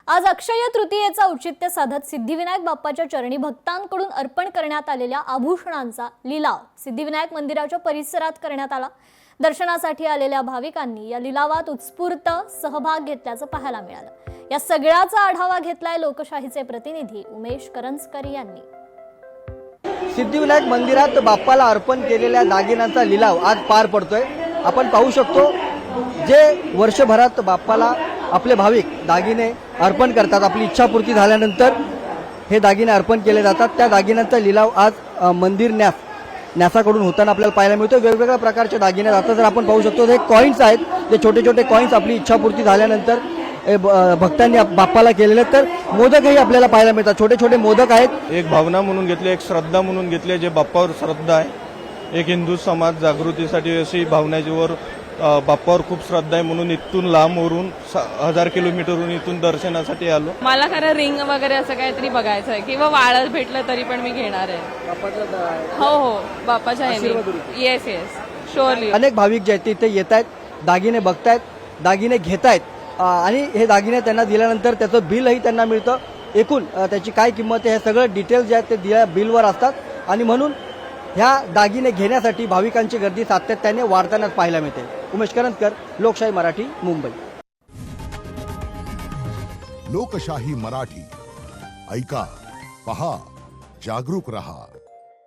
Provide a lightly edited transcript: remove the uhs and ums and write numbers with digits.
आज अक्षय तृतीयेचा औचित्य साधत सिद्धिविनायक बाप्पाच्या चरणी भक्तांकडून अर्पण करण्यात आलेल्या आभूषणांचा लिलाव सिद्धिविनायक मंदिराच्या परिसरात करण्यात आला। दर्शनासाठी आलेल्या भाविकांनी या लिलावात उत्स्फूर्त सहभाग घेतल्याचं पाहायला मिळालं। या सगळ्याचा आढावा घेतलाय लोकशाहीचे प्रतिनिधी उमेश करंजकर यांनी। सिद्धिविनायक मंदिरात बाप्पाला अर्पण केलेल्या दागिन्यांचा लिलाव आज पार पडतोय। आपण पाहू शकतो जे वर्षभरात बाप्पाला आपले भाविक दागिने अर्पण करतात, आपली इच्छापूर्ती झाल्यानंतर हे दागिने अर्पण केले जातात। त्या दागिन्यांचा लिलाव आज मंदिर न्यासाकडून होताना आपल्याला पाहायला मिळतो। वेगवेगळ्या प्रकारचे दागिने जातात। जर आपण पाहू शकतो हे कॉइन्स आहेत, जे छोटे छोटे कॉइन्स आपली इच्छापूर्ती झाल्यानंतर भक्तांनी बाप्पाला केलेले। तर मोदकही आपल्याला पाहायला मिळतात, छोटे छोटे मोदक आहेत। एक भावना म्हणून घेतले, एक श्रद्धा म्हणून घेतले, जे बाप्पावर श्रद्धा आहे। एक हिंदू समाज जागृतीसाठी अशी भावनाजीवर बाप्पावर खूप श्रद्धा आहे म्हणून इथून लांबवरून 1000 किलोमीटरहून इथून दर्शनासाठी आलो। मला खरं रिंग वगैरे असं काहीतरी बघायचं आहे किंवा वाळत भेटलं तरी पण मी घेणार आहे। हो हो, बाप्पाच्या ह्याने। Yes yes, surely. अनेक भाविक जे आहेत ते इथे येत आहेत, दागिने बघतायत, दागिने घेत आहेत आणि हे दागिने त्यांना दिल्यानंतर त्याचं बिलही त्यांना मिळतं। एकूण त्याची काय किंमत आहे हे सगळं डिटेल्स जे आहेत ते दिल्या बिलवर असतात आणि म्हणून ह्या दागिने घेण्यासाठी भाविकांची गर्दी सातत्याने वाढतानाच पाहायला मिळते। उमेश करंजकर, लोकशाही मराठी, मुंबई। लोकशाही मराठी ऐका, पहा, जागरूक रहा।